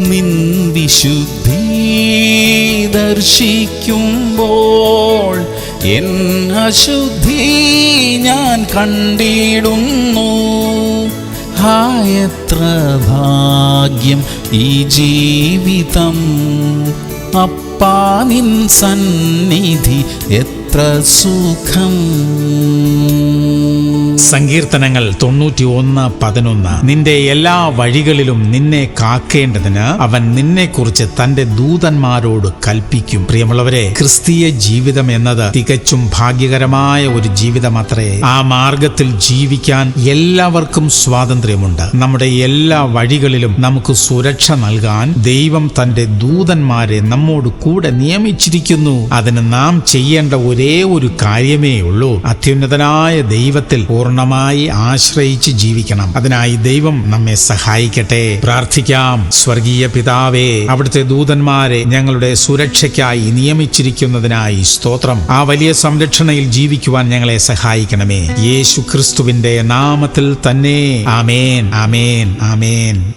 നിൻ വിശുദ്ധി ദർശിക്കുമ്പോൾ എൻ അശുദ്ധി ഞാൻ കണ്ടിടുന്നു. എത്ര ഭാഗ്യം ഈ ജീവിതം, അപ്പാ നിൻ സന്നിധി എത്ര സുഖം. സങ്കീർത്തനങ്ങൾ 91:11. നിന്റെ എല്ലാ വഴികളിലും നിന്നെ കാക്കേണ്ടതിന് അവൻ നിന്നെക്കുറിച്ച് തന്റെ ദൂതന്മാരോട് കൽപ്പിക്കും. പ്രിയമുള്ളവരെ, ക്രിസ്തീയ ജീവിതം എന്നത് തികച്ചും ഭാഗ്യകരമായ ഒരു ജീവിതമത്രേ. ആ മാർഗത്തിൽ ജീവിക്കാൻ എല്ലാവർക്കും സ്വാതന്ത്ര്യമുണ്ട്. നമ്മുടെ എല്ലാ വഴികളിലും നമുക്ക് സുരക്ഷ നൽകാൻ ദൈവം തന്റെ ദൂതന്മാരെ നമ്മോട് കൂടെ നിയമിച്ചിരിക്കുന്നു. അതിന് നാം ചെയ്യേണ്ട ഒരേ ഒരു കാര്യമേ ഉള്ളൂ. അത്യുന്നതനായ ദൈവത്തിൽ പൂർണ്ണമായി ആശ്രയിച്ച് ജീവിക്കണം. അതിനായി ദൈവം നമ്മെ സഹായിക്കട്ടെ. പ്രാർത്ഥിക്കാം. സ്വർഗീയ പിതാവേ, അവിടുത്തെ ദൂതന്മാരെ ഞങ്ങളുടെ സുരക്ഷയ്ക്കായി നിയമിച്ചിരിക്കുന്നതിനായി സ്തോത്രം. ആ വലിയ സംരക്ഷണയിൽ ജീവിക്കുവാൻ ഞങ്ങളെ സഹായിക്കണമേ. യേശു ക്രിസ്തുവിന്റെ നാമത്തിൽ തന്നെ. ആമേൻ, ആമേൻ, ആമേൻ.